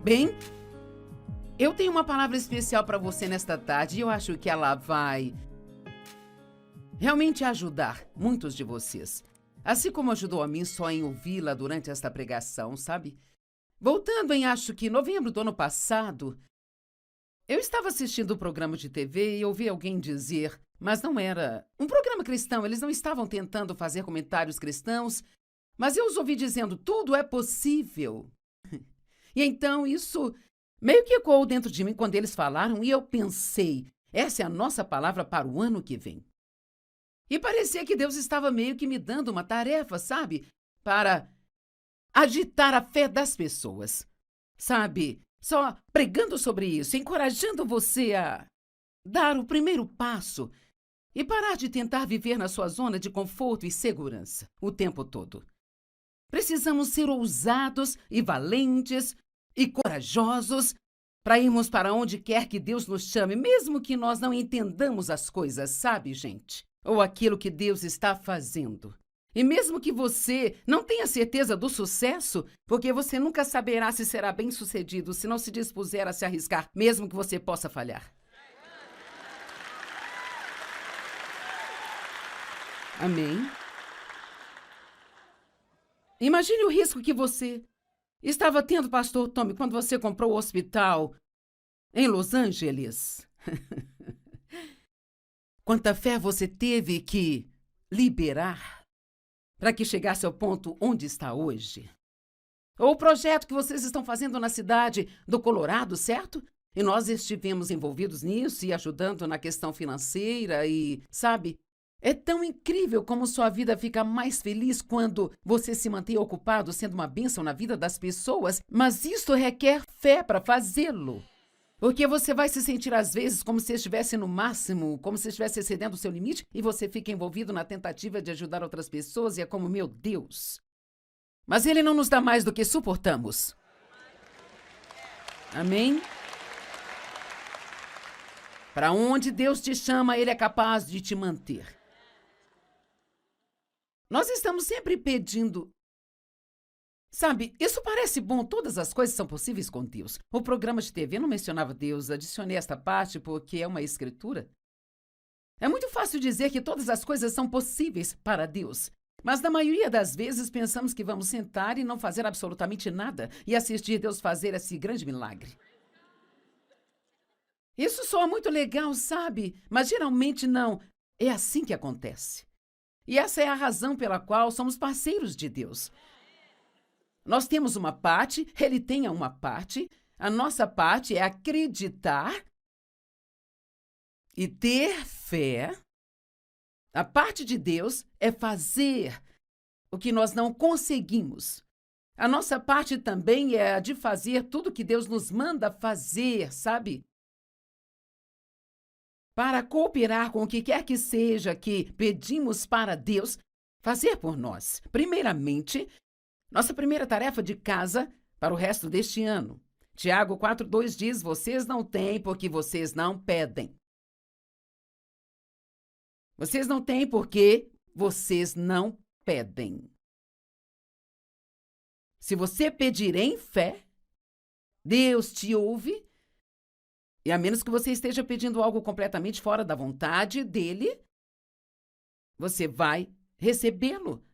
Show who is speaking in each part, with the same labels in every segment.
Speaker 1: Bem, eu tenho uma palavra especial para você nesta tarde e eu acho que ela vai realmente ajudar muitos de vocês. Assim como ajudou a mim só em ouvi-la durante esta pregação, sabe? Voltando em, acho que novembro do ano passado, eu estava assistindo um programa de TV e ouvi alguém dizer, mas não era um programa cristão, eles não estavam tentando fazer comentários cristãos, mas eu os ouvi dizendo, tudo é possível. E então isso meio que ecoou dentro de mim quando eles falaram e eu pensei, essa é a nossa palavra para o ano que vem. E parecia que Deus estava meio que me dando uma tarefa, sabe? Para agitar a fé das pessoas, sabe? Só pregando sobre isso, encorajando você a dar o primeiro passo e parar de tentar viver na sua zona de conforto e segurança o tempo todo. Precisamos ser ousados e valentes e corajosos para irmos para onde quer que Deus nos chame, mesmo que nós não entendamos as coisas, sabe, gente? Ou aquilo que Deus está fazendo. E mesmo que você não tenha certeza do sucesso, porque você nunca saberá se será bem-sucedido se não se dispuser a se arriscar, mesmo que você possa falhar. Amém? Imagine o risco que você estava tendo, pastor Tommy, quando você comprou o hospital em Los Angeles. Quanta fé você teve que liberar para que chegasse ao ponto onde está hoje. Ou o projeto que vocês estão fazendo na cidade do Colorado, certo? E nós estivemos envolvidos nisso e ajudando na questão financeira e, sabe, é tão incrível como sua vida fica mais feliz quando você se mantém ocupado sendo uma bênção na vida das pessoas, mas isso requer fé para fazê-lo. Porque você vai se sentir às vezes como se estivesse no máximo, como se estivesse excedendo o seu limite e você fica envolvido na tentativa de ajudar outras pessoas e é como, meu Deus. Mas Ele não nos dá mais do que suportamos. Amém? Para onde Deus te chama, Ele é capaz de te manter. Nós estamos sempre pedindo. Sabe, isso parece bom, todas as coisas são possíveis com Deus. O programa de TV não mencionava Deus, adicionei esta parte porque é uma escritura. É muito fácil dizer que todas as coisas são possíveis para Deus, mas na maioria das vezes pensamos que vamos sentar e não fazer absolutamente nada e assistir Deus fazer esse grande milagre. Isso soa muito legal, sabe? Mas geralmente não. É assim que acontece. E essa é a razão pela qual somos parceiros de Deus. Nós temos uma parte, Ele tem uma parte. A nossa parte é acreditar e ter fé. A parte de Deus é fazer o que nós não conseguimos. A nossa parte também é a de fazer tudo que Deus nos manda fazer, sabe? Para cooperar com o que quer que seja que pedimos para Deus fazer por nós. Primeiramente, nossa primeira tarefa de casa para o resto deste ano. Tiago 4:2 diz, vocês não têm porque vocês não pedem. Vocês não têm porque vocês não pedem. Se você pedir em fé, Deus te ouve, e a menos que você esteja pedindo algo completamente fora da vontade dele, você vai recebê-lo.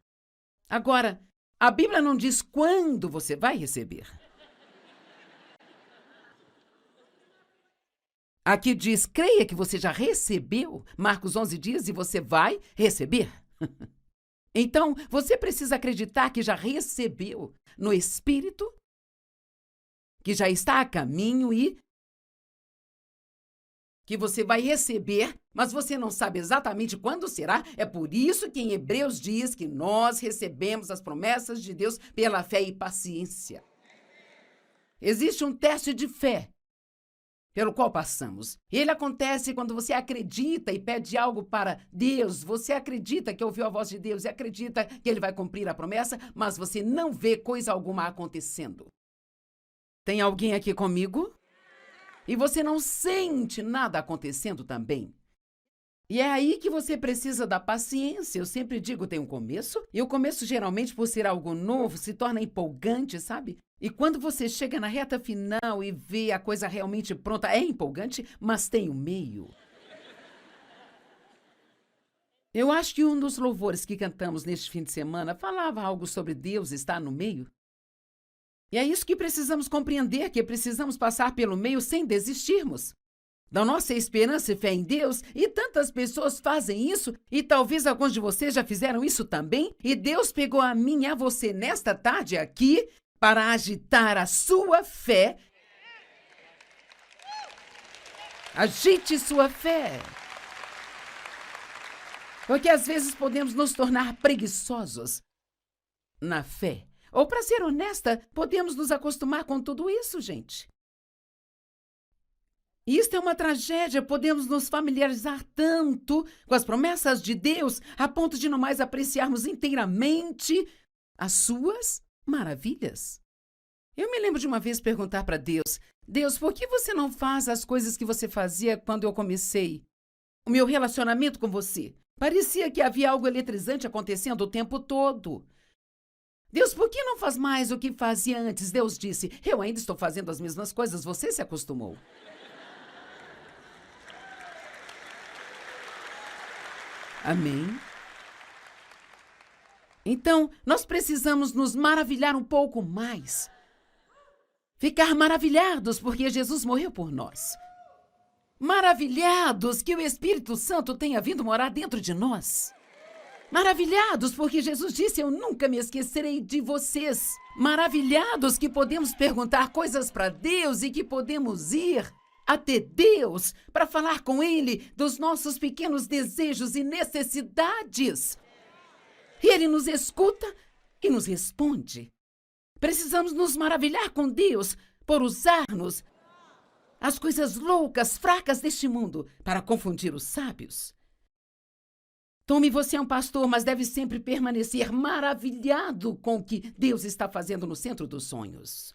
Speaker 1: Agora, a Bíblia não diz quando você vai receber. Aqui diz, creia que você já recebeu. Marcos 11 diz, e você vai receber. Então, você precisa acreditar que já recebeu no Espírito, que já está a caminho e que você vai receber, mas você não sabe exatamente quando será. É por isso que em Hebreus diz que nós recebemos as promessas de Deus pela fé e paciência. Existe um teste de fé pelo qual passamos. Ele acontece quando você acredita e pede algo para Deus. Você acredita que ouviu a voz de Deus e acredita que Ele vai cumprir a promessa, mas você não vê coisa alguma acontecendo. Tem alguém aqui comigo? E você não sente nada acontecendo também. E é aí que você precisa da paciência. Eu sempre digo, tem um começo, e o começo, geralmente, por ser algo novo, se torna empolgante, sabe? E quando você chega na reta final e vê a coisa realmente pronta, é empolgante, mas tem o meio. Eu acho que um dos louvores que cantamos neste fim de semana falava algo sobre Deus estar no meio. E é isso que precisamos compreender, que precisamos passar pelo meio sem desistirmos da nossa esperança e fé em Deus, e tantas pessoas fazem isso, e talvez alguns de vocês já fizeram isso também, e Deus pegou a mim e a você nesta tarde aqui para agitar a sua fé. Agite sua fé. Porque às vezes podemos nos tornar preguiçosos na fé. Ou, para ser honesta, podemos nos acostumar com tudo isso, gente. Isto é uma tragédia, podemos nos familiarizar tanto com as promessas de Deus a ponto de não mais apreciarmos inteiramente as suas maravilhas. Eu me lembro de uma vez perguntar para Deus, Deus, por que você não faz as coisas que você fazia quando eu comecei o meu relacionamento com você? Parecia que havia algo eletrizante acontecendo o tempo todo. Deus, por que não faz mais o que fazia antes? Deus disse, eu ainda estou fazendo as mesmas coisas, você se acostumou. Amém? Então, nós precisamos nos maravilhar um pouco mais. Ficar maravilhados porque Jesus morreu por nós. Maravilhados que o Espírito Santo tenha vindo morar dentro de nós. Maravilhados porque Jesus disse, eu nunca me esquecerei de vocês. Maravilhados que podemos perguntar coisas para Deus e que podemos ir até Deus para falar com Ele dos nossos pequenos desejos e necessidades. E Ele nos escuta e nos responde. Precisamos nos maravilhar com Deus por usar-nos as coisas loucas, fracas deste mundo para confundir os sábios. Tome, você é um pastor, mas deve sempre permanecer maravilhado com o que Deus está fazendo no centro dos sonhos.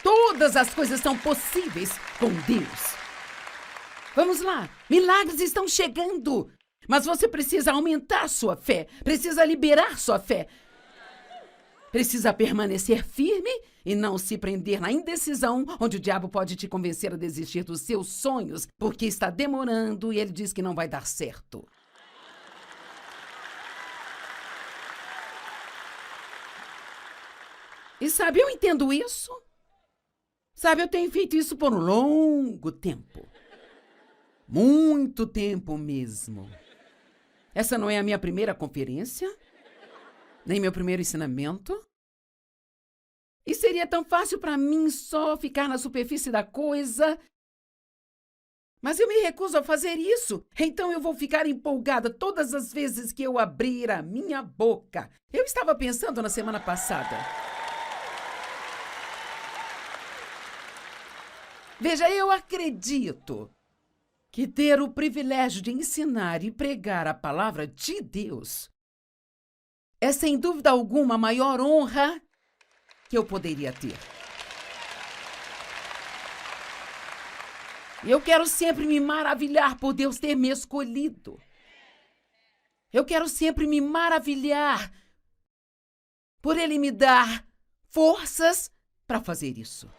Speaker 1: Todas as coisas são possíveis com Deus. Vamos lá, milagres estão chegando, mas você precisa aumentar sua fé, precisa liberar sua fé. Precisa permanecer firme e não se prender na indecisão, onde o diabo pode te convencer a desistir dos seus sonhos, porque está demorando e ele diz que não vai dar certo. E sabe, eu entendo isso. Sabe, eu tenho feito isso por um longo tempo. Muito tempo mesmo. Essa não é a minha primeira conferência, nem meu primeiro ensinamento. E seria tão fácil para mim só ficar na superfície da coisa. Mas eu me recuso a fazer isso. Então eu vou ficar empolgada todas as vezes que eu abrir a minha boca. Eu estava pensando na semana passada. Veja, eu acredito que ter o privilégio de ensinar e pregar a palavra de Deus é, sem dúvida alguma, a maior honra que eu poderia ter. Eu quero sempre me maravilhar por Deus ter me escolhido. Eu quero sempre me maravilhar por Ele me dar forças para fazer isso.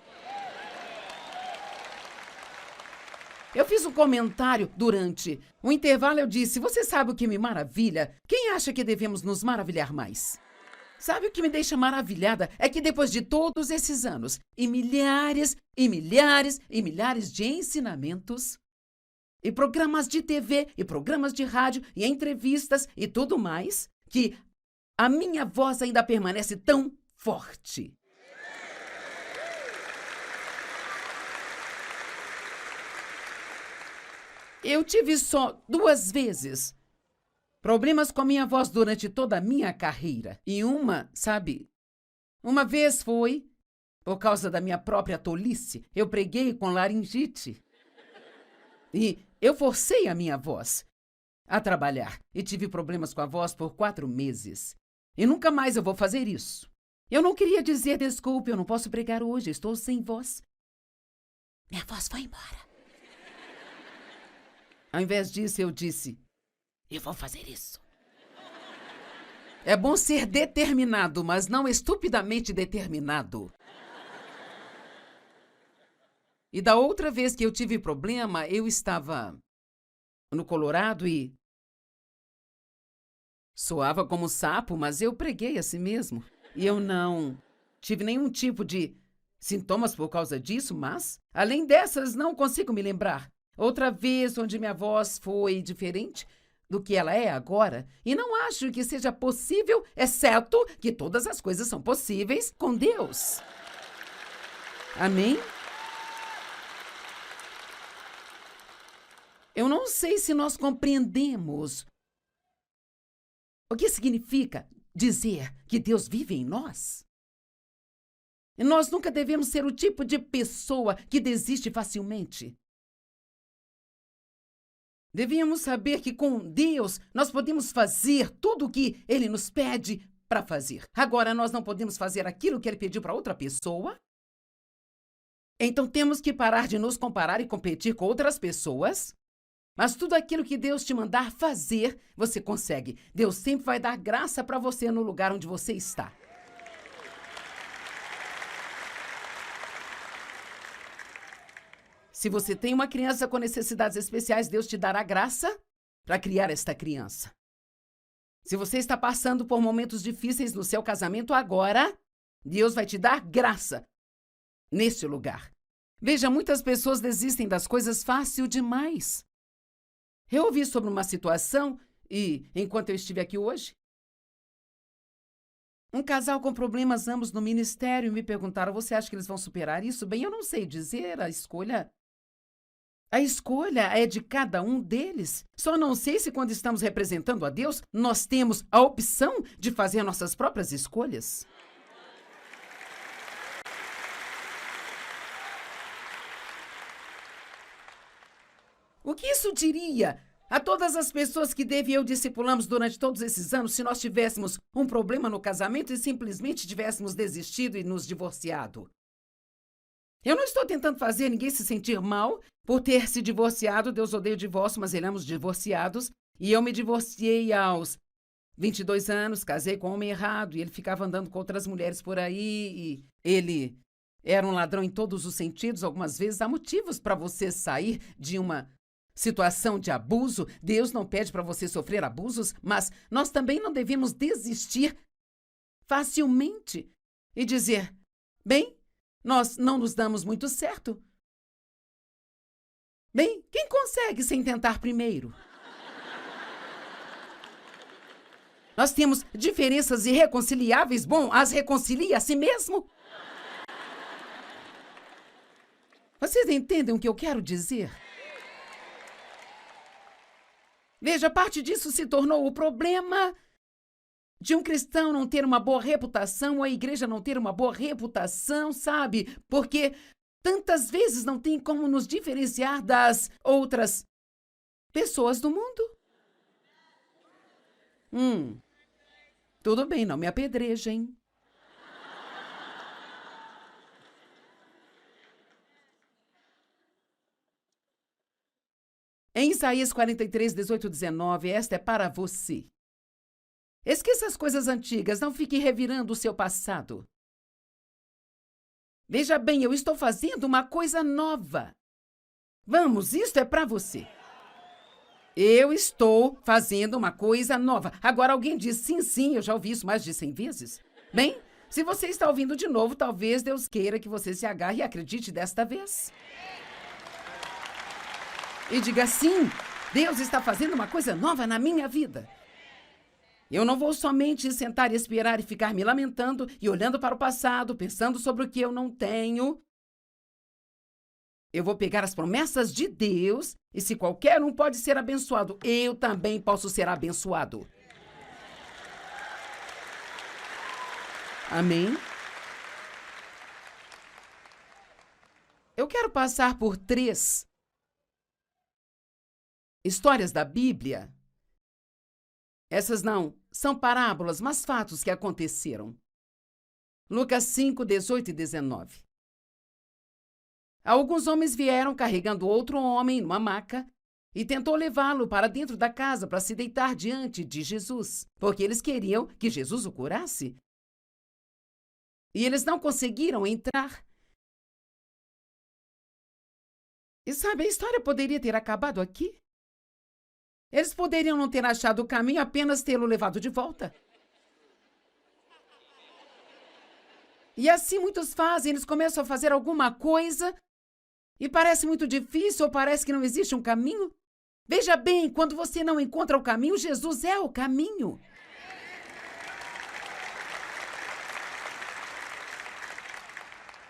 Speaker 1: Eu fiz um comentário durante o intervalo, eu disse, você sabe o que me maravilha? Quem acha que devemos nos maravilhar mais? Sabe o que me deixa maravilhada? É que depois de todos esses anos, e milhares, e milhares, e milhares de ensinamentos, e programas de TV, e programas de rádio, e entrevistas, e tudo mais, que a minha voz ainda permanece tão forte. Eu tive só 2 vezes problemas com a minha voz durante toda a minha carreira. E uma vez foi por causa da minha própria tolice. Eu preguei com laringite. E eu forcei a minha voz a trabalhar. E tive problemas com a voz por 4 meses. E nunca mais eu vou fazer isso. Eu não queria dizer, desculpe, eu não posso pregar hoje, estou sem voz. Minha voz foi embora. Ao invés disso, eu disse: eu vou fazer isso. É bom ser determinado, mas não estupidamente determinado. E da outra vez que eu tive problema, eu estava no Colorado e soava como sapo, mas eu preguei a si mesmo. E eu não tive nenhum tipo de sintomas por causa disso, mas, além dessas, não consigo me lembrar. Outra vez onde minha voz foi diferente do que ela é agora, e não acho que seja possível, exceto que todas as coisas são possíveis com Deus. Amém? Eu não sei se nós compreendemos o que significa dizer que Deus vive em nós. E nós nunca devemos ser o tipo de pessoa que desiste facilmente. Devíamos saber que com Deus nós podemos fazer tudo o que Ele nos pede para fazer. Agora, nós não podemos fazer aquilo que Ele pediu para outra pessoa. Então, temos que parar de nos comparar e competir com outras pessoas. Mas tudo aquilo que Deus te mandar fazer, você consegue. Deus sempre vai dar graça para você no lugar onde você está. Se você tem uma criança com necessidades especiais, Deus te dará graça para criar esta criança. Se você está passando por momentos difíceis no seu casamento agora, Deus vai te dar graça nesse lugar. Veja, muitas pessoas desistem das coisas fácil demais. Eu ouvi sobre uma situação e, enquanto eu estive aqui hoje, um casal com problemas ambos no ministério me perguntaram: você acha que eles vão superar isso? Bem, eu não sei dizer, a escolha é de cada um deles. Só não sei se quando estamos representando a Deus, nós temos a opção de fazer nossas próprias escolhas. O que isso diria a todas as pessoas que Dave e eu discipulamos durante todos esses anos se nós tivéssemos um problema no casamento e simplesmente tivéssemos desistido e nos divorciado? Eu não estou tentando fazer ninguém se sentir mal por ter se divorciado. Deus odeia o divórcio, mas ele ama os divorciados. E eu me divorciei aos 22 anos, casei com um homem errado, e ele ficava andando com outras mulheres por aí, e ele era um ladrão em todos os sentidos. Algumas vezes há motivos para você sair de uma situação de abuso. Deus não pede para você sofrer abusos, mas nós também não devemos desistir facilmente e dizer: bem, nós não nos damos muito certo. Bem, quem consegue sem tentar primeiro? Nós temos diferenças irreconciliáveis. Bom, as reconcilia a si mesmo. Vocês entendem o que eu quero dizer? Veja, parte disso se tornou o problema de um cristão não ter uma boa reputação, ou a igreja não ter uma boa reputação, sabe? Porque tantas vezes não tem como nos diferenciar das outras pessoas do mundo. Tudo bem, não me apedrejem. Em Isaías 43, 18 e 19, esta é para você. Esqueça as coisas antigas, não fique revirando o seu passado. Veja bem, eu estou fazendo uma coisa nova. Vamos, isto é para você. Eu estou fazendo uma coisa nova. Agora alguém diz: sim, sim, eu já ouvi isso mais de 100 vezes. Bem, se você está ouvindo de novo, talvez Deus queira que você se agarre e acredite desta vez. E diga: sim, Deus está fazendo uma coisa nova na minha vida. Eu não vou somente sentar e esperar e ficar me lamentando e olhando para o passado, pensando sobre o que eu não tenho. Eu vou pegar as promessas de Deus, e se qualquer um pode ser abençoado, eu também posso ser abençoado. Amém? Eu quero passar por 3 histórias da Bíblia. Essas não são parábolas, mas fatos que aconteceram. Lucas 5, 18 e 19. Alguns homens vieram carregando outro homem numa maca e tentou levá-lo para dentro da casa para se deitar diante de Jesus, porque eles queriam que Jesus o curasse. E eles não conseguiram entrar. E sabe, a história poderia ter acabado aqui. Eles poderiam não ter achado o caminho, apenas tê-lo levado de volta. E assim muitos fazem, eles começam a fazer alguma coisa e parece muito difícil ou parece que não existe um caminho. Veja bem, quando você não encontra o caminho, Jesus é o caminho.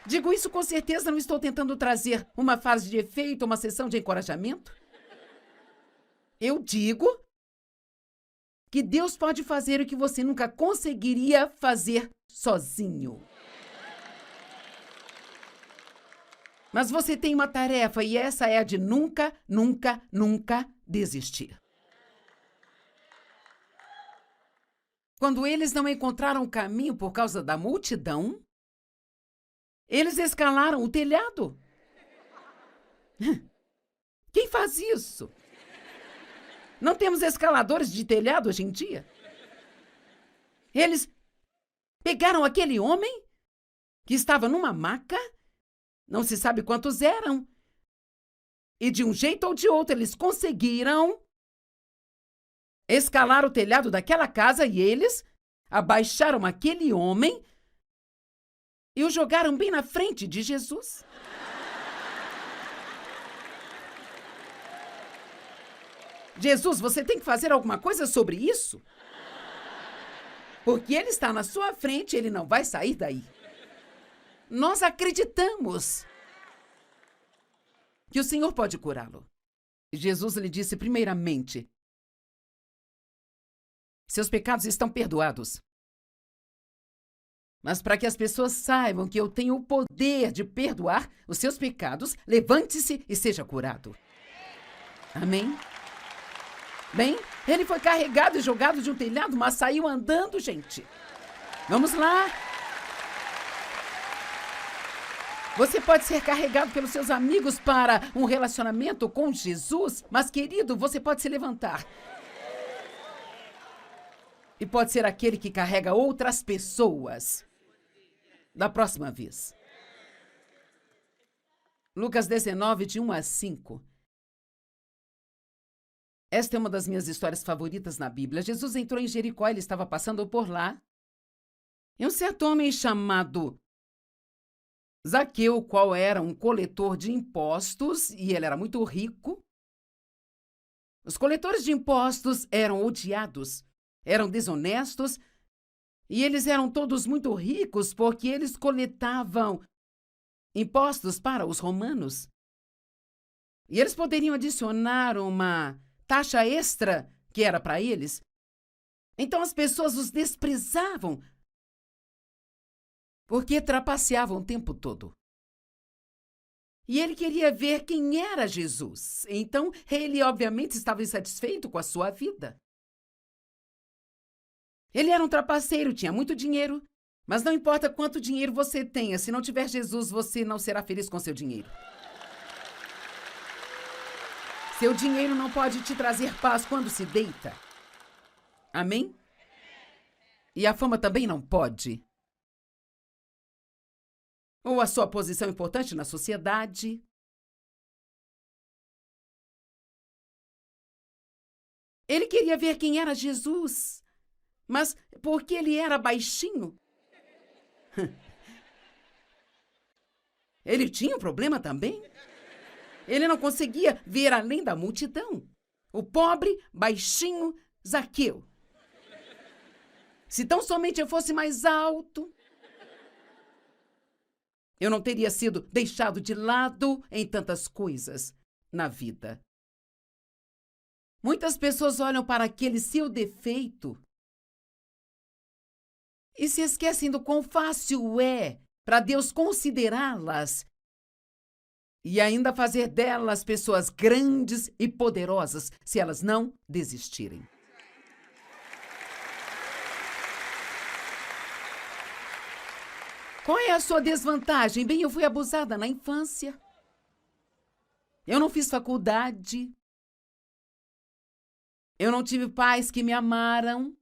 Speaker 1: Digo isso com certeza, não estou tentando trazer uma frase de efeito, uma sessão de encorajamento. Eu digo que Deus pode fazer o que você nunca conseguiria fazer sozinho. Mas você tem uma tarefa e essa é a de nunca, nunca, nunca desistir. Quando eles não encontraram o caminho por causa da multidão, eles escalaram o telhado. Quem faz isso? Não temos escaladores de telhado hoje em dia? Eles pegaram aquele homem que estava numa maca, não se sabe quantos eram, e de um jeito ou de outro eles conseguiram escalar o telhado daquela casa e eles abaixaram aquele homem e o jogaram bem na frente de Jesus. Jesus, você tem que fazer alguma coisa sobre isso? Porque ele está na sua frente, ele não vai sair daí. Nós acreditamos que o Senhor pode curá-lo. Jesus lhe disse primeiramente: seus pecados estão perdoados. Mas para que as pessoas saibam que eu tenho o poder de perdoar os seus pecados, levante-se e seja curado. Amém? Bem, ele foi carregado e jogado de um telhado, mas saiu andando, gente. Vamos lá. Você pode ser carregado pelos seus amigos para um relacionamento com Jesus, mas, querido, você pode se levantar. E pode ser aquele que carrega outras pessoas da próxima vez. Lucas 19, de 1 a 5. Esta é uma das minhas histórias favoritas na Bíblia. Jesus entrou em Jericó, ele estava passando por lá. E um certo homem chamado Zaqueu, qual era um coletor de impostos, e ele era muito rico. Os coletores de impostos eram odiados, eram desonestos, e eles eram todos muito ricos porque eles coletavam impostos para os romanos. E eles poderiam adicionar uma taxa extra que era para eles. Então as pessoas os desprezavam porque trapaceavam o tempo todo. E ele queria ver quem era Jesus. Então ele obviamente estava insatisfeito com a sua vida. Ele era um trapaceiro, tinha muito dinheiro, mas não importa quanto dinheiro você tenha, se não tiver Jesus, você não será feliz com seu dinheiro. Seu dinheiro não pode te trazer paz quando se deita. Amém? E a fama também não pode. Ou a sua posição importante na sociedade. Ele queria ver quem era Jesus, mas porque ele era baixinho, ele tinha um problema também. Ele não conseguia ver além da multidão. O pobre, baixinho Zaqueu. Se tão somente eu fosse mais alto, eu não teria sido deixado de lado em tantas coisas na vida. Muitas pessoas olham para aquele seu defeito e se esquecem do quão fácil é para Deus considerá-las e ainda fazer delas pessoas grandes e poderosas se elas não desistirem. Qual é a sua desvantagem? Bem, eu fui abusada na infância. Eu não fiz faculdade. Eu não tive pais que me amaram.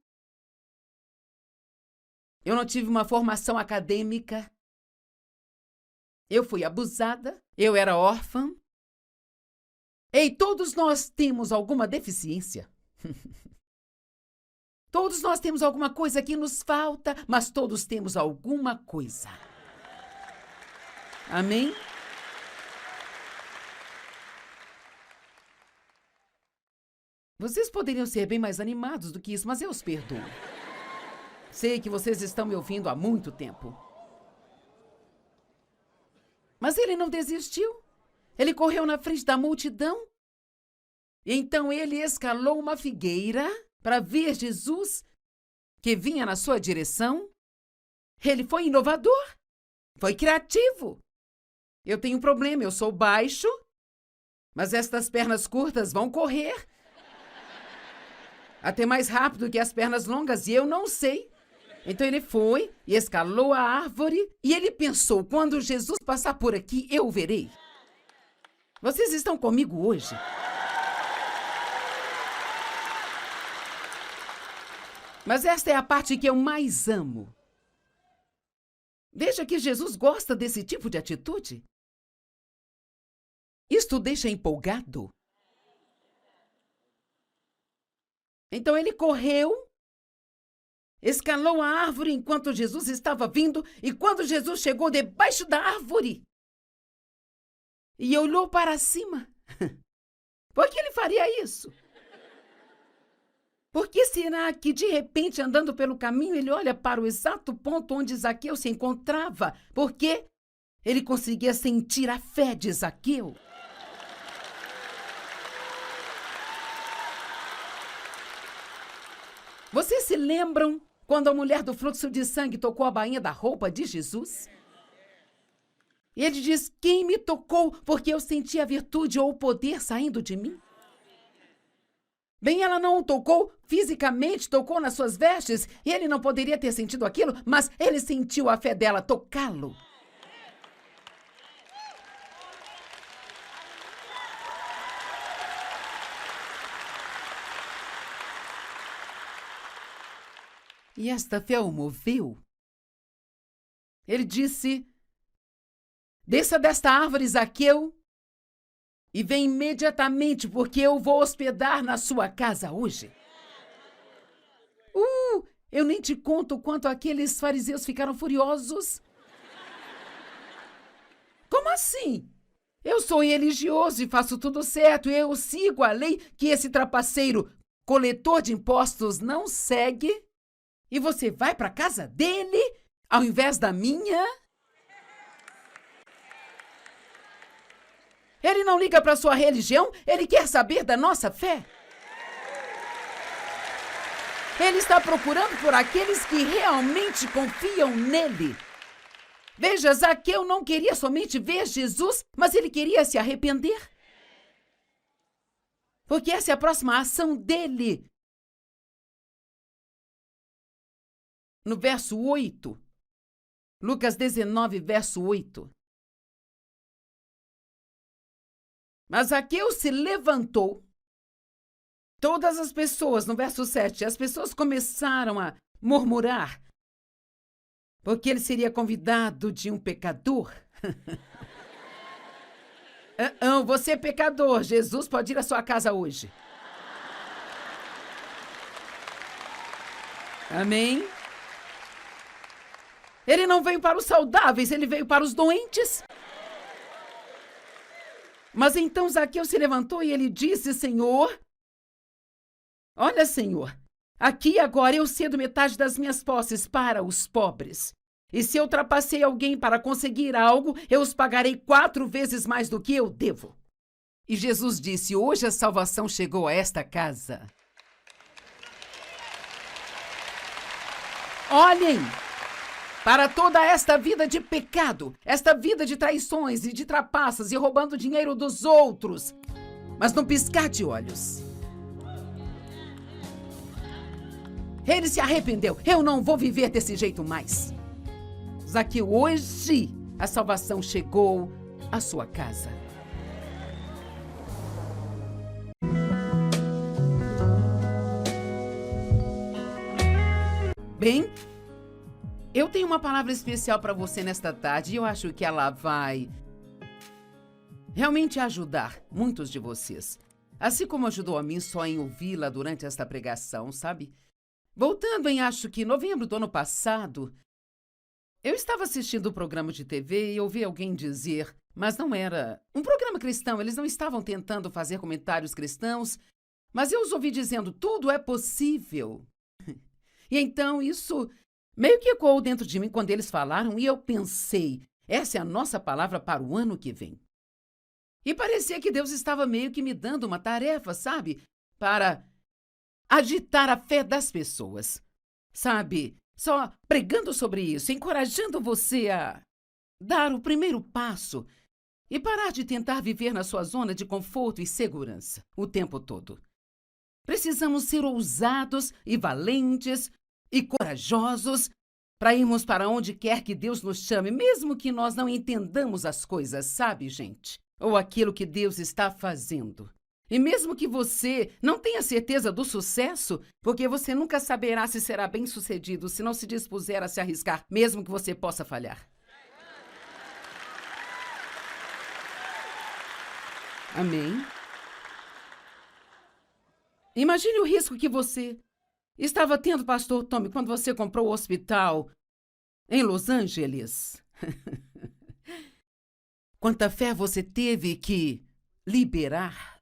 Speaker 1: Eu não tive uma formação acadêmica. Eu fui abusada. Eu era órfã. Ei, todos nós temos alguma deficiência. Todos nós temos alguma coisa que nos falta, mas todos temos alguma coisa. Amém? Vocês poderiam ser bem mais animados do que isso, mas eu os perdoo. Sei que vocês estão me ouvindo há muito tempo. Mas ele não desistiu. Ele correu na frente da multidão. E então ele escalou uma figueira para ver Jesus, que vinha na sua direção. Ele foi inovador. Foi criativo. Eu tenho um problema, eu sou baixo, mas estas pernas curtas vão correr até mais rápido que as pernas longas, e eu não sei. Então ele foi e escalou a árvore, e ele pensou, quando Jesus passar por aqui, eu o verei. Vocês estão comigo hoje? Mas esta é a parte que eu mais amo. Veja que Jesus gosta desse tipo de atitude. Isto o deixa empolgado. Então ele correu, escalou a árvore enquanto Jesus estava vindo, e quando Jesus chegou debaixo da árvore e olhou para cima, por que ele faria isso? Por que será que, de repente, andando pelo caminho, ele olha para o exato ponto onde Zaqueu se encontrava? Porque ele conseguia sentir a fé de Zaqueu. Vocês se lembram quando a mulher do fluxo de sangue tocou a bainha da roupa de Jesus? E ele diz, quem me tocou porque eu senti a virtude ou o poder saindo de mim? Bem, ela não o tocou fisicamente, tocou nas suas vestes, e ele não poderia ter sentido aquilo, mas ele sentiu a fé dela tocá-lo. E esta fé o moveu. Ele disse, desça desta árvore, Zaqueu, e vem imediatamente, porque eu vou hospedar na sua casa hoje. Eu nem te conto o quanto aqueles fariseus ficaram furiosos. Como assim? Eu sou religioso e faço tudo certo, eu sigo a lei que esse trapaceiro, coletor de impostos, não segue. E você vai para a casa dele, ao invés da minha? Ele não liga para a sua religião, ele quer saber da nossa fé. Ele está procurando por aqueles que realmente confiam nele. Veja, Zaqueu não queria somente ver Jesus, mas ele queria se arrepender. Porque essa é a próxima ação dele. No verso 8, Lucas 19, verso 8. Mas Zaqueu se levantou. Todas as pessoas, no verso 7, as pessoas começaram a murmurar, porque ele seria convidado de um pecador. Você é pecador, Jesus pode ir à sua casa hoje. Amém? Ele não veio para os saudáveis, ele veio para os doentes. Mas então Zaqueu se levantou e ele disse, Senhor, olha, Senhor, aqui agora eu cedo metade das minhas posses para os pobres. E se eu trapacei alguém para conseguir algo, eu os pagarei 4 vezes mais do que eu devo. E Jesus disse, hoje a salvação chegou a esta casa. Olhem para toda esta vida de pecado, esta vida de traições e de trapaças e roubando dinheiro dos outros. Mas num piscar de olhos, ele se arrependeu. Eu não vou viver desse jeito mais. Zaqueu, hoje a salvação chegou à sua casa. Bem, eu tenho uma palavra especial para você nesta tarde e eu acho que ela vai realmente ajudar muitos de vocês. Assim como ajudou a mim só em ouvi-la durante esta pregação, sabe? Voltando em, acho que novembro do ano passado, eu estava assistindo um programa de TV e ouvi alguém dizer, mas não era um programa cristão, eles não estavam tentando fazer comentários cristãos, mas eu os ouvi dizendo, tudo é possível. E então isso meio que ecoou dentro de mim quando eles falaram e eu pensei, essa é a nossa palavra para o ano que vem. E parecia que Deus estava meio que me dando uma tarefa, sabe? Para agitar a fé das pessoas. Sabe? Só pregando sobre isso, encorajando você a dar o primeiro passo e parar de tentar viver na sua zona de conforto e segurança o tempo todo. Precisamos ser ousados e valentes e corajosos para irmos para onde quer que Deus nos chame, mesmo que nós não entendamos as coisas, sabe, gente? Ou aquilo que Deus está fazendo. E mesmo que você não tenha certeza do sucesso, porque você nunca saberá se será bem-sucedido se não se dispuser a se arriscar, mesmo que você possa falhar. Amém? Imagine o risco que você estava tendo, pastor Tommy, quando você comprou o hospital em Los Angeles. Quanta fé você teve que liberar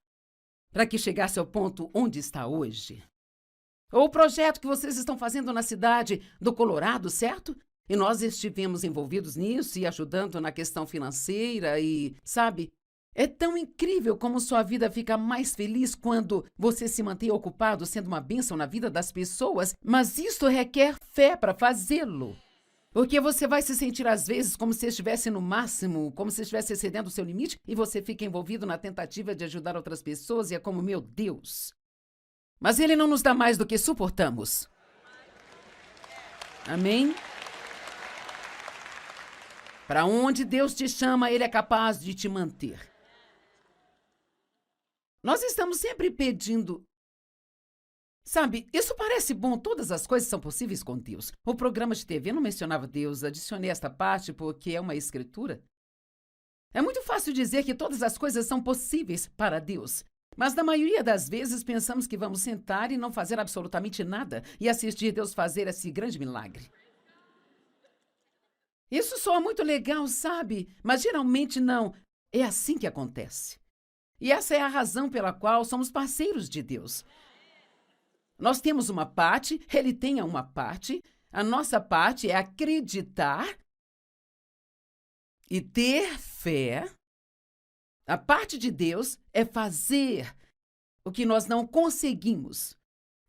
Speaker 1: para que chegasse ao ponto onde está hoje. Ou o projeto que vocês estão fazendo na cidade do Colorado, certo? E nós estivemos envolvidos nisso e ajudando na questão financeira e, sabe, é tão incrível como sua vida fica mais feliz quando você se mantém ocupado sendo uma bênção na vida das pessoas, mas isso requer fé para fazê-lo. Porque você vai se sentir, às vezes, como se estivesse no máximo, como se estivesse excedendo o seu limite, e você fica envolvido na tentativa de ajudar outras pessoas, e é como, meu Deus. Mas Ele não nos dá mais do que suportamos. Amém? Para onde Deus te chama, Ele é capaz de te manter. Nós estamos sempre pedindo. Sabe, isso parece bom, todas as coisas são possíveis com Deus. O programa de TV não mencionava Deus, adicionei esta parte porque é uma escritura. É muito fácil dizer que todas as coisas são possíveis para Deus, mas na maioria das vezes pensamos que vamos sentar e não fazer absolutamente nada e assistir Deus fazer esse grande milagre. Isso soa muito legal, sabe? Mas geralmente não. É assim que acontece. E essa é a razão pela qual somos parceiros de Deus. Nós temos uma parte, Ele tem uma parte, a nossa parte é acreditar e ter fé. A parte de Deus é fazer o que nós não conseguimos.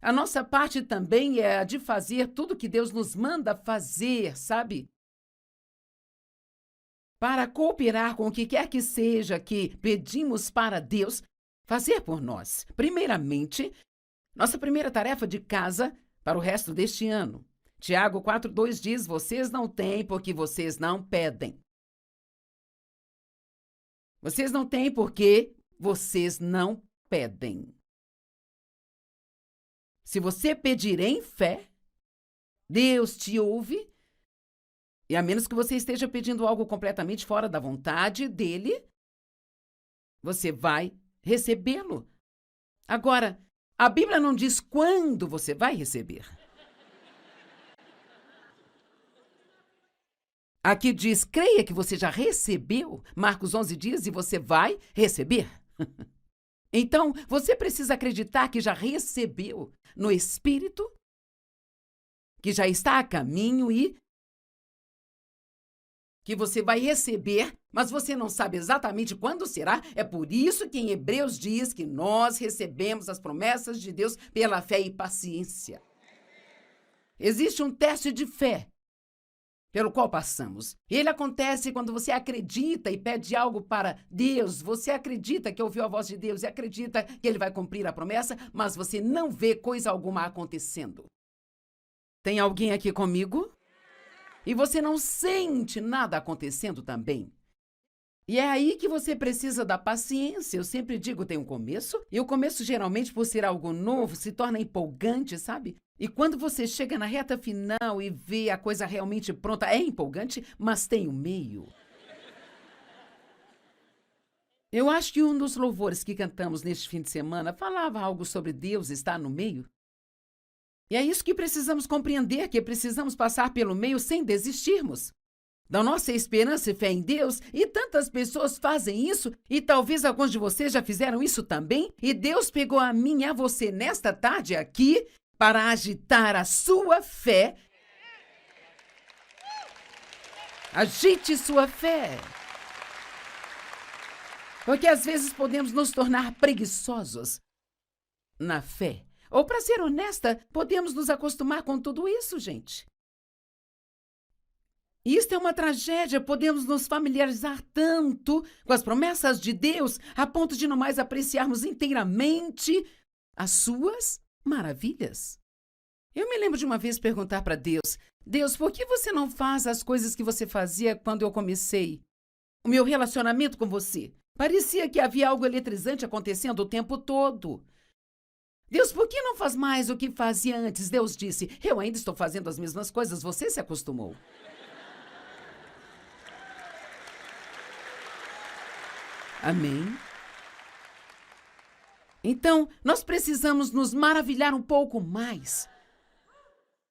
Speaker 1: A nossa parte também é a de fazer tudo que Deus nos manda fazer, sabe? Para cooperar com o que quer que seja que pedimos para Deus fazer por nós. Primeiramente, nossa primeira tarefa de casa para o resto deste ano. Tiago 4:2 diz, vocês não têm porque vocês não pedem. Vocês não têm porque vocês não pedem. Se você pedir em fé, Deus te ouve, e a menos que você esteja pedindo algo completamente fora da vontade dele, você vai recebê-lo. Agora, a Bíblia não diz quando você vai receber. Aqui diz, creia que você já recebeu. Marcos 11 diz, e você vai receber. Então, você precisa acreditar que já recebeu no Espírito, que já está a caminho e que você vai receber, mas você não sabe exatamente quando será. É por isso que em Hebreus diz que nós recebemos as promessas de Deus pela fé e paciência. Existe um teste de fé pelo qual passamos. Ele acontece quando você acredita e pede algo para Deus. Você acredita que ouviu a voz de Deus e acredita que Ele vai cumprir a promessa, mas você não vê coisa alguma acontecendo. Tem alguém aqui comigo? E você não sente nada acontecendo também. E é aí que você precisa da paciência. Eu sempre digo, tem um começo, e o começo geralmente, por ser algo novo, se torna empolgante, sabe? E quando você chega na reta final e vê a coisa realmente pronta, é empolgante, mas tem o meio. Eu acho que um dos louvores que cantamos neste fim de semana falava algo sobre Deus estar no meio. E é isso que precisamos compreender, que precisamos passar pelo meio sem desistirmos da nossa esperança e fé em Deus, e tantas pessoas fazem isso, e talvez alguns de vocês já fizeram isso também, e Deus pegou a mim e a você nesta tarde aqui para agitar a sua fé. Agite sua fé. Porque às vezes podemos nos tornar preguiçosos na fé. Ou, para ser honesta, podemos nos acostumar com tudo isso, gente. Isto é uma tragédia, podemos nos familiarizar tanto com as promessas de Deus, a ponto de não mais apreciarmos inteiramente as suas maravilhas. Eu me lembro de uma vez perguntar para Deus, Deus, por que você não faz as coisas que você fazia quando eu comecei o meu relacionamento com você? Parecia que havia algo eletrizante acontecendo o tempo todo. Deus, por que não faz mais o que fazia antes? Deus disse, eu ainda estou fazendo as mesmas coisas, você se acostumou. Amém? Então, nós precisamos nos maravilhar um pouco mais.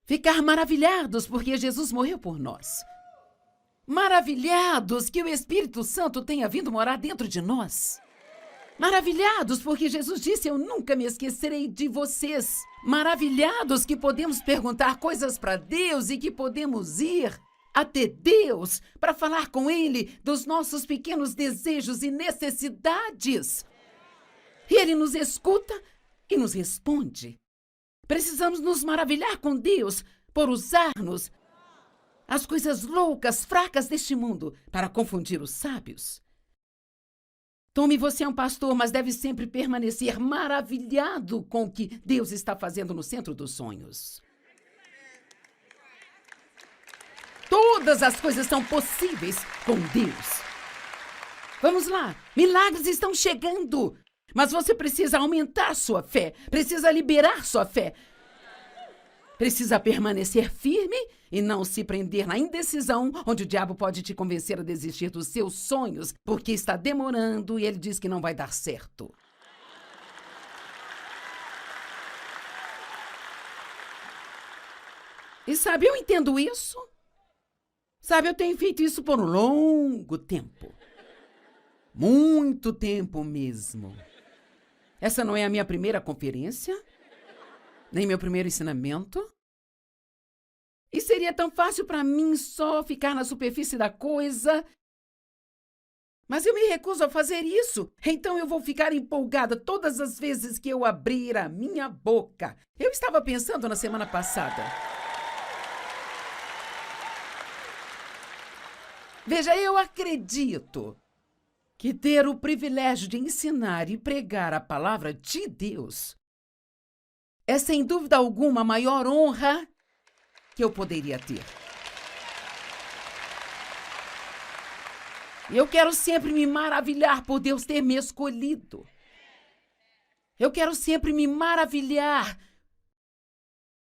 Speaker 1: Ficar maravilhados porque Jesus morreu por nós. Maravilhados que o Espírito Santo tenha vindo morar dentro de nós. Maravilhados porque Jesus disse, eu nunca me esquecerei de vocês. Maravilhados que podemos perguntar coisas para Deus e que podemos ir até Deus para falar com Ele dos nossos pequenos desejos e necessidades. E Ele nos escuta e nos responde. Precisamos nos maravilhar com Deus por usar-nos as coisas loucas, fracas deste mundo para confundir os sábios. Tome, você é um pastor, mas deve sempre permanecer maravilhado com o que Deus está fazendo no centro dos sonhos. Todas as coisas são possíveis com Deus. Vamos lá, milagres estão chegando, mas você precisa aumentar sua fé, precisa liberar sua fé. Precisa permanecer firme e não se prender na indecisão, onde o diabo pode te convencer a desistir dos seus sonhos, porque está demorando e ele diz que não vai dar certo. E sabe, eu entendo isso. Sabe, eu tenho feito isso por um longo tempo. Muito tempo mesmo. Essa não é a minha primeira conferência, nem meu primeiro ensinamento. E seria tão fácil para mim só ficar na superfície da coisa. Mas eu me recuso a fazer isso. Então eu vou ficar empolgada todas as vezes que eu abrir a minha boca. Eu estava pensando na semana passada. Veja, eu acredito que ter o privilégio de ensinar e pregar a palavra de Deus é, sem dúvida alguma, a maior honra que eu poderia ter. Eu quero sempre me maravilhar por Deus ter me escolhido. Eu quero sempre me maravilhar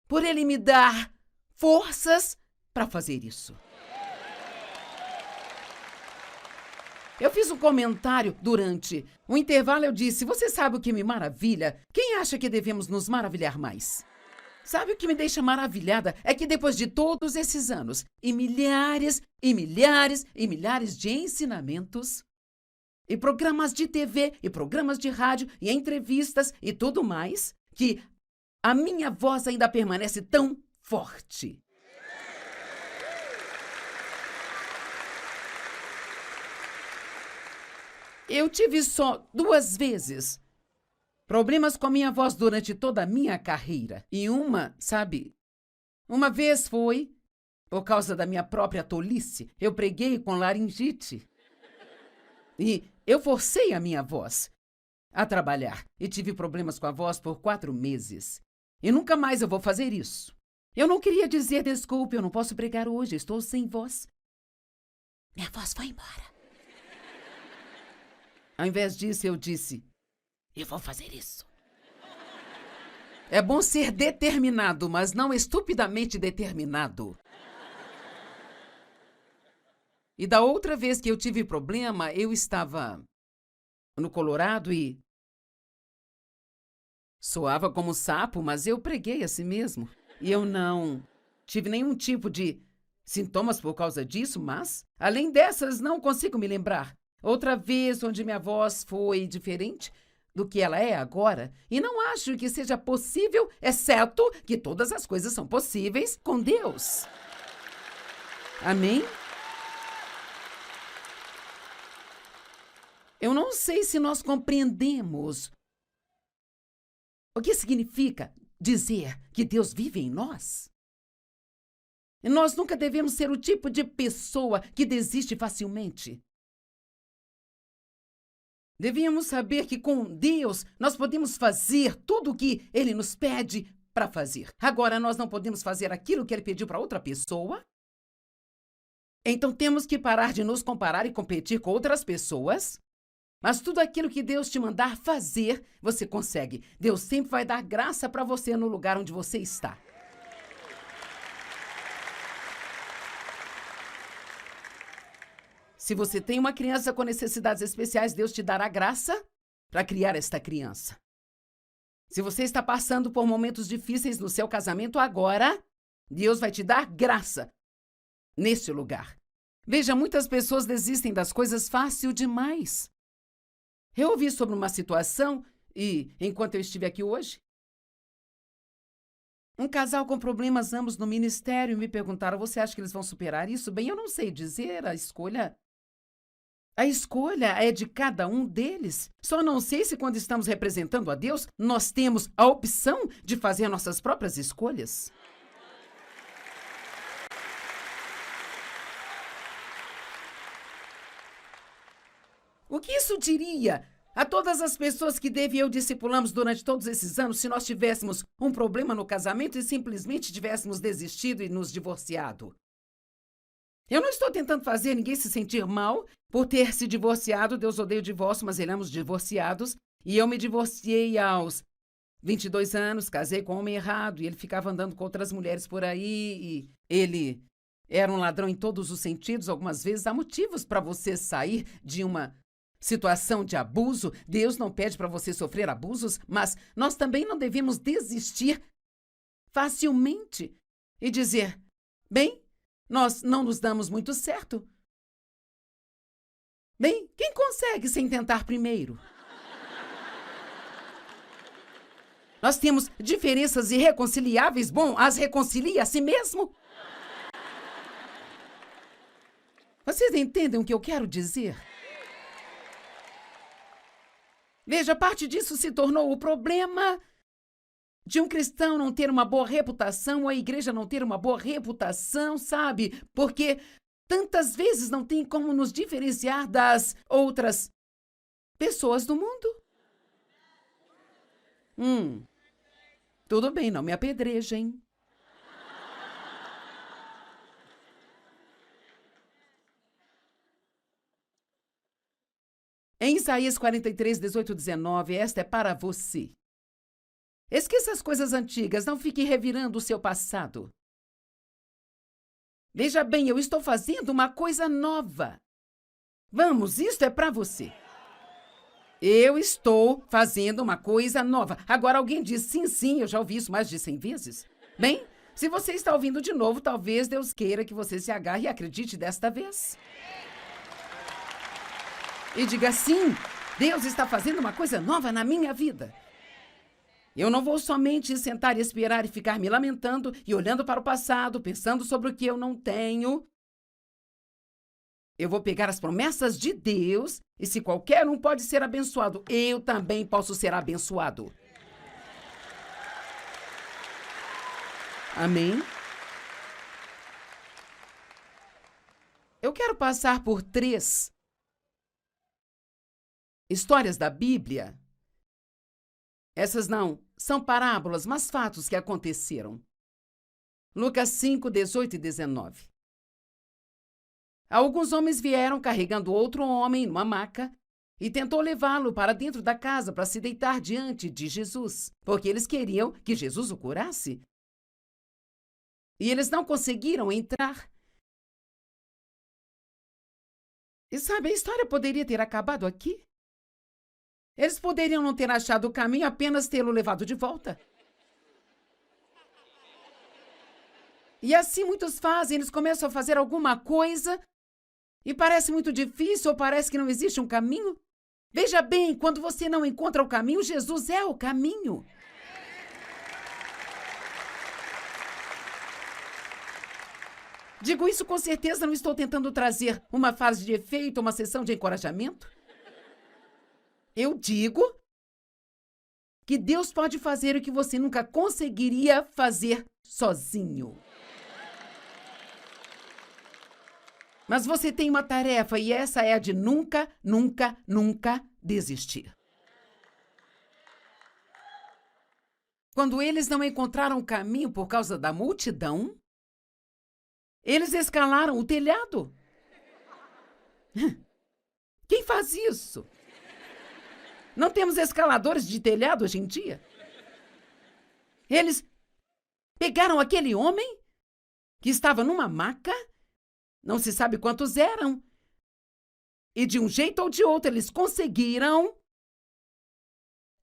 Speaker 1: por Ele me dar forças para fazer isso. Eu fiz um comentário durante o intervalo, eu disse, você sabe o que me maravilha? Quem acha que devemos nos maravilhar mais? Sabe o que me deixa maravilhada? É que depois de todos esses anos, e milhares, e milhares, e milhares de ensinamentos, e programas de TV, e programas de rádio, e entrevistas, e tudo mais, que a minha voz ainda permanece tão forte. Eu tive só 2 vezes problemas com a minha voz durante toda a minha carreira. E uma vez foi por causa da minha própria tolice. Eu preguei com laringite. E eu forcei a minha voz a trabalhar. E tive problemas com a voz por 4 meses. E nunca mais eu vou fazer isso. Eu não queria dizer desculpe, eu não posso pregar hoje, estou sem voz. Minha voz foi embora. Ao invés disso, eu disse, eu vou fazer isso. É bom ser determinado, mas não estupidamente determinado. E da outra vez que eu tive problema, eu estava no Colorado e soava como sapo, mas eu preguei a si mesmo. E eu não tive nenhum tipo de sintomas por causa disso, mas, além dessas, não consigo me lembrar. Outra vez onde minha voz foi diferente do que ela é agora, e não acho que seja possível, exceto que todas as coisas são possíveis com Deus. Amém? Eu não sei se nós compreendemos o que significa dizer que Deus vive em nós. E nós nunca devemos ser o tipo de pessoa que desiste facilmente. Devíamos saber que com Deus nós podemos fazer tudo o que Ele nos pede para fazer. Agora, nós não podemos fazer aquilo que Ele pediu para outra pessoa. Então, temos que parar de nos comparar e competir com outras pessoas. Mas tudo aquilo que Deus te mandar fazer, você consegue. Deus sempre vai dar graça para você no lugar onde você está. Se você tem uma criança com necessidades especiais, Deus te dará graça para criar esta criança. Se você está passando por momentos difíceis no seu casamento agora, Deus vai te dar graça nesse lugar. Veja, muitas pessoas desistem das coisas fácil demais. Eu ouvi sobre uma situação e, enquanto eu estive aqui hoje, um casal com problemas ambos no ministério me perguntaram, você acha que eles vão superar isso? Bem, eu não sei dizer, a escolha é de cada um deles. Só não sei se quando estamos representando a Deus, nós temos a opção de fazer nossas próprias escolhas. O que isso diria a todas as pessoas que Dave e eu discipulamos durante todos esses anos se nós tivéssemos um problema no casamento e simplesmente tivéssemos desistido e nos divorciado? Eu não estou tentando fazer ninguém se sentir mal por ter se divorciado. Deus odeia o divórcio, mas éramos divorciados. E eu me divorciei aos 22 anos, casei com um homem errado, e ele ficava andando com outras mulheres por aí, e ele era um ladrão em todos os sentidos. Algumas vezes há motivos para você sair de uma situação de abuso. Deus não pede para você sofrer abusos, mas nós também não devemos desistir facilmente e dizer, bem, nós não nos damos muito certo. Bem, quem consegue sem tentar primeiro? Nós temos diferenças irreconciliáveis. Bom, as reconcilia a si mesmo. Vocês entendem o que eu quero dizer? Veja, parte disso se tornou o problema de um cristão não ter uma boa reputação, ou a igreja não ter uma boa reputação, sabe? Porque tantas vezes não tem como nos diferenciar das outras pessoas do mundo. Tudo bem, não me apedrejem. Em Isaías 43, 18 e 19, esta é para você. Esqueça as coisas antigas, não fique revirando o seu passado. Veja bem, eu estou fazendo uma coisa nova. Vamos, isto é para você. Eu estou fazendo uma coisa nova. Agora alguém diz, sim, eu já ouvi isso mais de 100 vezes. Bem, se você está ouvindo de novo, talvez Deus queira que você se agarre e acredite desta vez. E diga, sim, Deus está fazendo uma coisa nova na minha vida. Eu não vou somente sentar e esperar e ficar me lamentando e olhando para o passado, pensando sobre o que eu não tenho. Eu vou pegar as promessas de Deus e se qualquer um pode ser abençoado, eu também posso ser abençoado. Amém? Eu quero passar por 3 histórias da Bíblia. Essas não são parábolas, mas fatos que aconteceram. Lucas 5, 18 e 19. Alguns homens vieram carregando outro homem numa maca e tentou levá-lo para dentro da casa para se deitar diante de Jesus, porque eles queriam que Jesus o curasse. E eles não conseguiram entrar. E sabe, a história poderia ter acabado aqui. Eles poderiam não ter achado o caminho, apenas tê-lo levado de volta. E assim muitos fazem, eles começam a fazer alguma coisa e parece muito difícil ou parece que não existe um caminho. Veja bem, quando você não encontra o caminho, Jesus é o caminho. Digo isso com certeza, não estou tentando trazer uma frase de efeito, uma sessão de encorajamento. Eu digo que Deus pode fazer o que você nunca conseguiria fazer sozinho. Mas você tem uma tarefa e essa é a de nunca, nunca, nunca desistir. Quando eles não encontraram o caminho por causa da multidão, eles escalaram o telhado. Quem faz isso? Não temos escaladores de telhado hoje em dia? Eles pegaram aquele homem que estava numa maca, não se sabe quantos eram, e de um jeito ou de outro eles conseguiram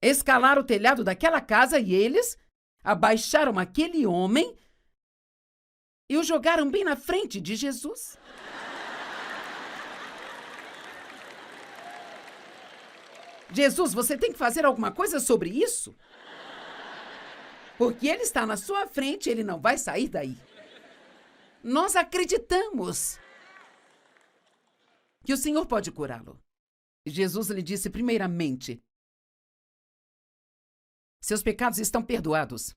Speaker 1: escalar o telhado daquela casa e eles abaixaram aquele homem e o jogaram bem na frente de Jesus. Jesus, você tem que fazer alguma coisa sobre isso? Porque ele está na sua frente, ele não vai sair daí. Nós acreditamos que o Senhor pode curá-lo. Jesus lhe disse primeiramente: seus pecados estão perdoados.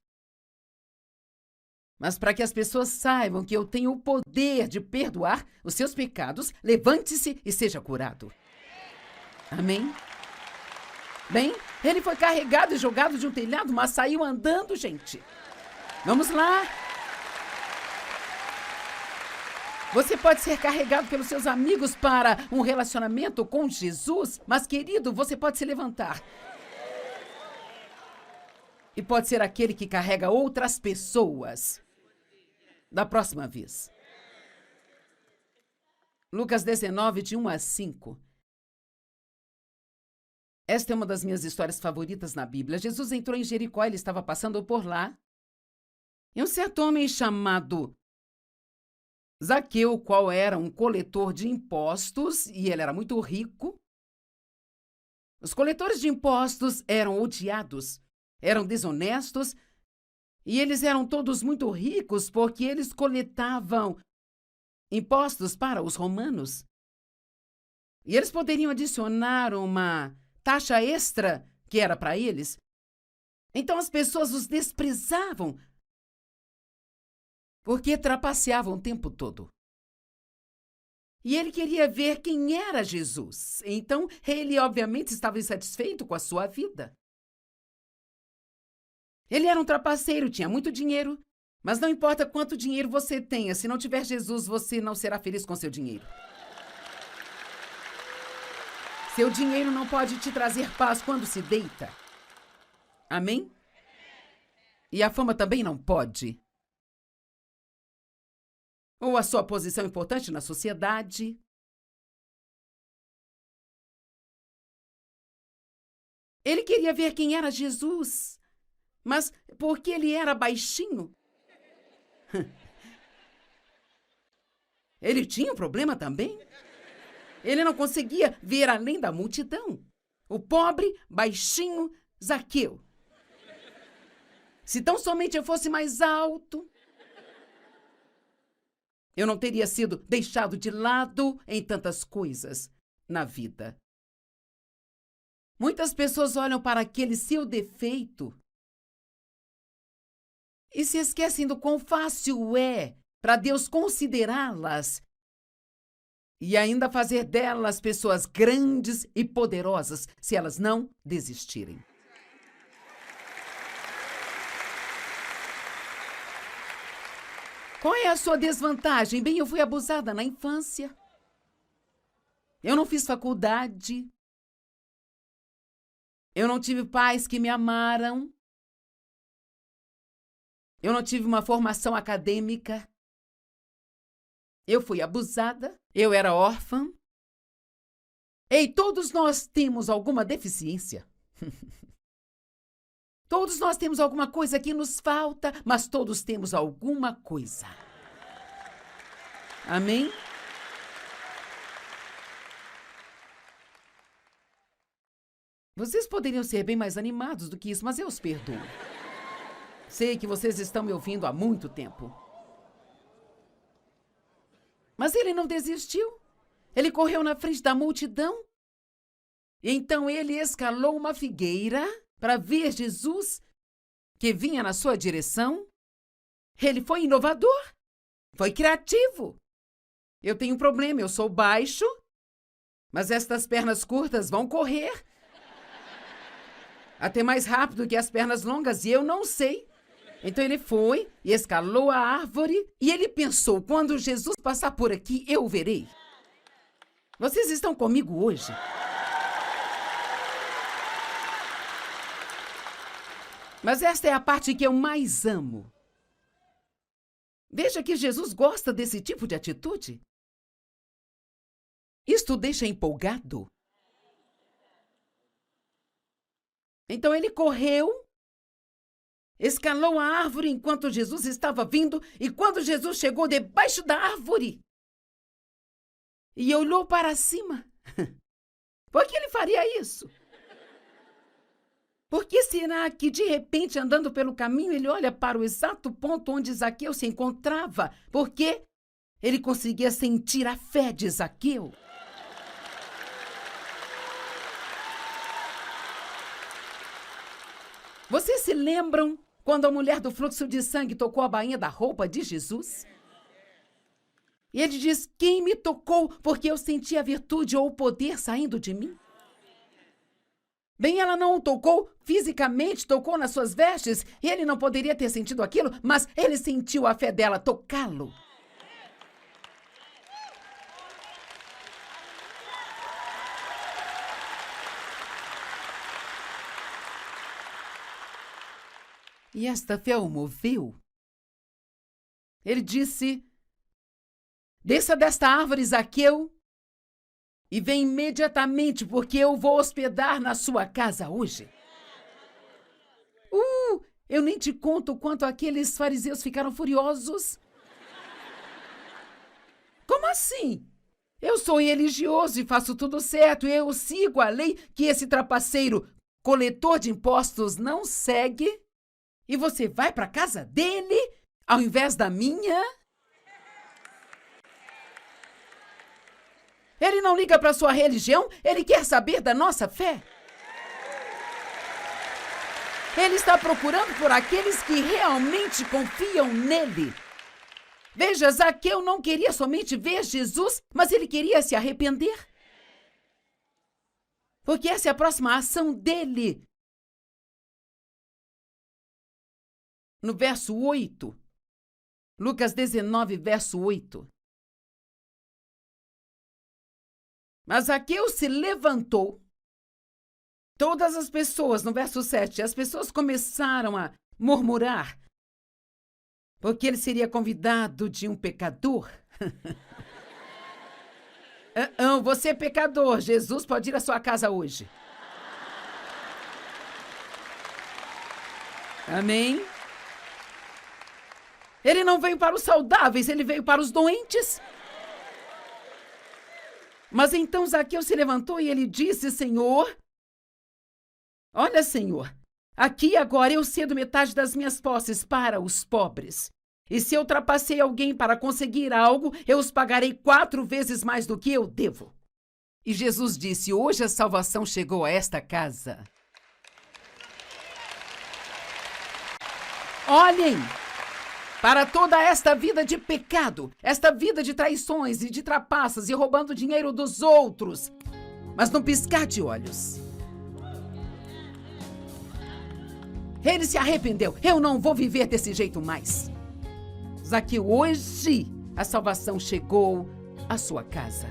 Speaker 1: Mas para que as pessoas saibam que eu tenho o poder de perdoar os seus pecados, levante-se e seja curado. Amém? Bem, ele foi carregado e jogado de um telhado, mas saiu andando, gente. Vamos lá. Você pode ser carregado pelos seus amigos para um relacionamento com Jesus, mas, querido, você pode se levantar. E pode ser aquele que carrega outras pessoas da próxima vez. Lucas 19, de 1 a 5. Esta é uma das minhas histórias favoritas na Bíblia. Jesus entrou em Jericó, ele estava passando por lá. E um certo homem chamado Zaqueu, qual era um coletor de impostos, e ele era muito rico. Os coletores de impostos eram odiados, eram desonestos, e eles eram todos muito ricos porque eles coletavam impostos para os romanos. E eles poderiam adicionar uma taxa extra que era para eles. Então as pessoas os desprezavam porque trapaceavam o tempo todo. E ele queria ver quem era Jesus. Então ele obviamente estava insatisfeito com a sua vida. Ele era um trapaceiro, tinha muito dinheiro, mas não importa quanto dinheiro você tenha, se não tiver Jesus, você não será feliz com seu dinheiro. Seu dinheiro não pode te trazer paz quando se deita. Amém? E a fama também não pode. Ou a sua posição importante na sociedade. Ele queria ver quem era Jesus, mas porque ele era baixinho. Ele tinha um problema também. Ele não conseguia ver além da multidão. O pobre, baixinho Zaqueu. Se tão somente eu fosse mais alto, eu não teria sido deixado de lado em tantas coisas na vida. Muitas pessoas olham para aquele seu defeito e se esquecem do quão fácil é para Deus considerá-las e ainda fazer delas pessoas grandes e poderosas se elas não desistirem. Qual é a sua desvantagem? Bem, eu fui abusada na infância. Eu não fiz faculdade. Eu não tive pais que me amaram. Eu não tive uma formação acadêmica. Eu fui abusada. Eu era órfã. Ei, todos nós temos alguma deficiência. Todos nós temos alguma coisa que nos falta, mas todos temos alguma coisa. Amém? Vocês poderiam ser bem mais animados do que isso, mas eu os perdoo. Sei que vocês estão me ouvindo há muito tempo. Mas ele não desistiu. Ele correu na frente da multidão. E então ele escalou uma figueira para ver Jesus, que vinha na sua direção. Ele foi inovador. Foi criativo. Eu tenho um problema, eu sou baixo, mas estas pernas curtas vão correr até mais rápido que as pernas longas, e eu não sei. Então ele foi e escalou a árvore, e ele pensou, quando Jesus passar por aqui, eu o verei. Vocês estão comigo hoje? Mas esta é a parte que eu mais amo. Veja que Jesus gosta desse tipo de atitude. Isto o deixa empolgado. Então ele correu, escalou a árvore enquanto Jesus estava vindo, e quando Jesus chegou debaixo da árvore e olhou para cima, por que ele faria isso? Por que será que, de repente, andando pelo caminho, ele olha para o exato ponto onde Zaqueu se encontrava? Porque ele conseguia sentir a fé de Zaqueu. Vocês se lembram quando a mulher do fluxo de sangue tocou a bainha da roupa de Jesus? E ele diz, quem me tocou porque eu senti a virtude ou o poder saindo de mim? Bem, ela não o tocou fisicamente, tocou nas suas vestes, e ele não poderia ter sentido aquilo, mas ele sentiu a fé dela tocá-lo. E esta fé o moveu. Ele disse, desça desta árvore, Zaqueu, e vem imediatamente, porque eu vou hospedar na sua casa hoje. Eu nem te conto o quanto aqueles fariseus ficaram furiosos. Como assim? Eu sou religioso e faço tudo certo, eu sigo a lei que esse trapaceiro, coletor de impostos, não segue. E você vai para a casa dele, ao invés da minha? Ele não liga para a sua religião, ele quer saber da nossa fé. Ele está procurando por aqueles que realmente confiam nele. Veja, Zaqueu não queria somente ver Jesus, mas ele queria se arrepender. Porque essa é a próxima ação dele. No verso 8, Lucas 19, verso 8. Mas Zaqueu se levantou. Todas as pessoas, no verso 7, as pessoas começaram a murmurar, porque ele seria convidado de um pecador. Você é pecador, Jesus pode ir à sua casa hoje. Amém? Ele não veio para os saudáveis, ele veio para os doentes. Mas então Zaqueu se levantou e ele disse, Senhor, olha, Senhor, aqui agora eu cedo metade das minhas posses para os pobres. E se eu trapacei alguém para conseguir algo, eu os pagarei 4 vezes mais do que eu devo. E Jesus disse, hoje a salvação chegou a esta casa. Olhem para toda esta vida de pecado, esta vida de traições e de trapaças e roubando dinheiro dos outros. Mas num piscar de olhos, ele se arrependeu. Eu não vou viver desse jeito mais. Zaqueu, hoje a salvação chegou à sua casa.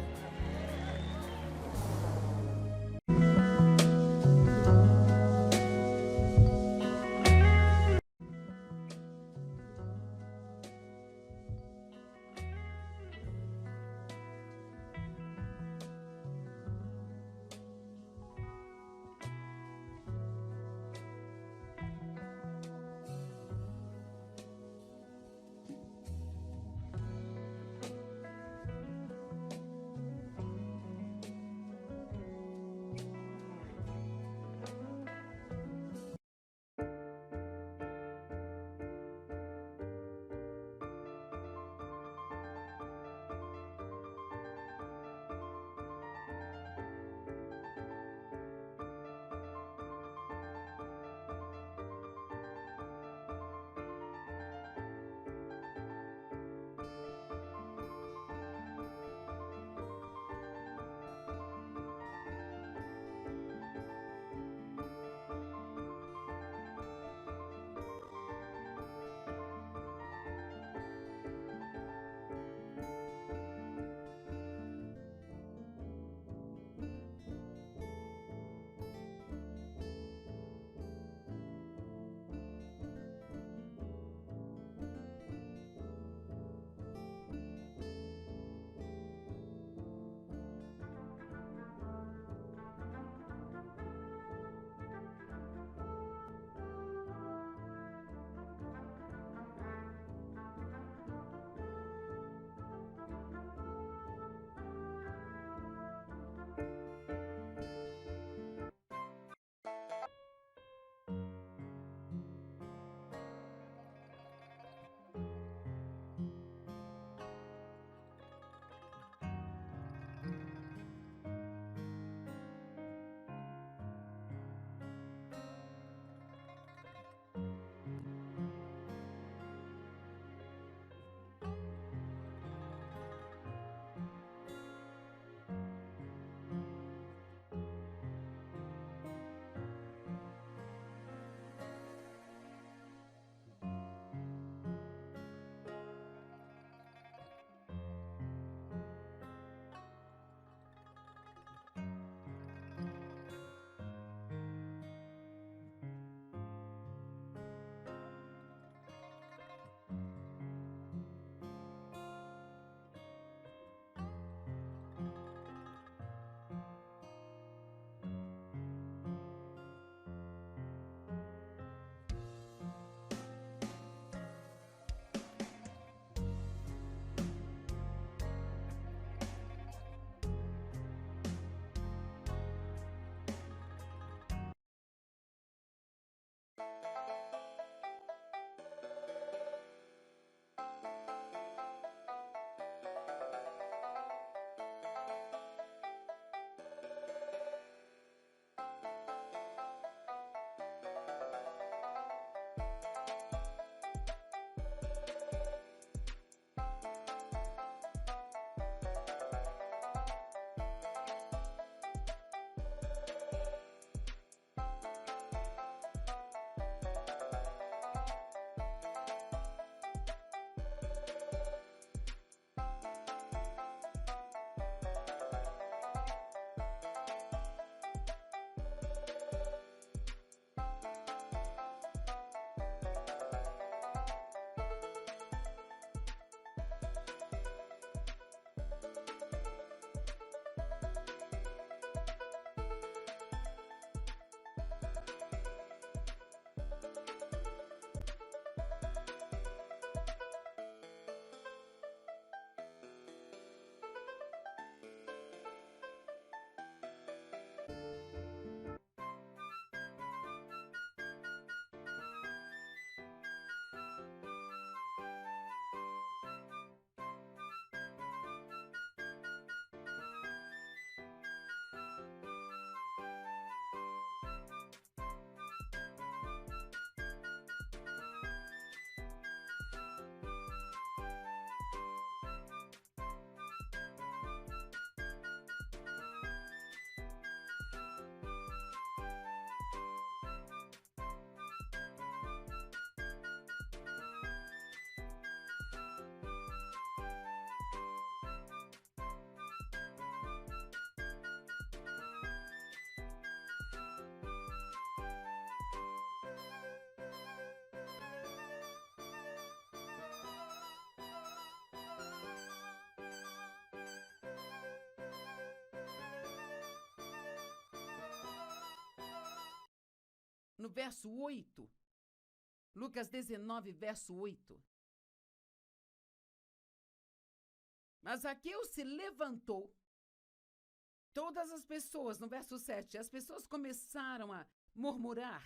Speaker 1: no verso 8. Lucas 19, verso 8. Mas Zaqueu se levantou. Todas as pessoas, no verso 7, as pessoas começaram a murmurar,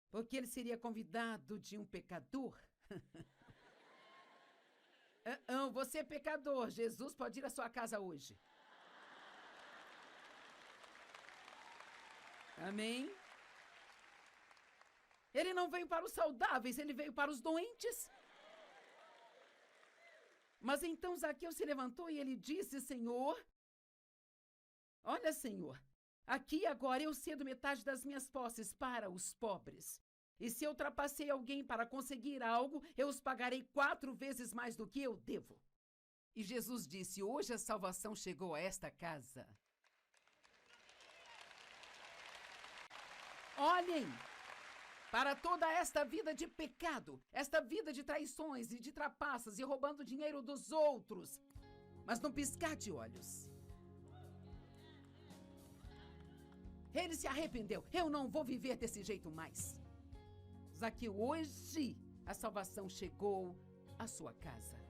Speaker 1: porque ele seria convidado de um pecador. Você é pecador, Jesus pode ir à sua casa hoje. Amém? Ele não veio para os saudáveis, ele veio para os doentes. Mas então Zaqueu se levantou e ele disse: Senhor, olha, Senhor, aqui agora eu cedo metade das minhas posses para os pobres. E se eu trapacei alguém para conseguir algo, eu os pagarei 4 vezes mais do que eu devo. E Jesus disse: hoje a salvação chegou a esta casa. Olhem para toda esta vida de pecado, esta vida de traições e de trapaças e roubando dinheiro dos outros. Mas num piscar de olhos, ele se arrependeu. Eu não vou viver desse jeito mais. Zaqueu, hoje a salvação chegou à sua casa.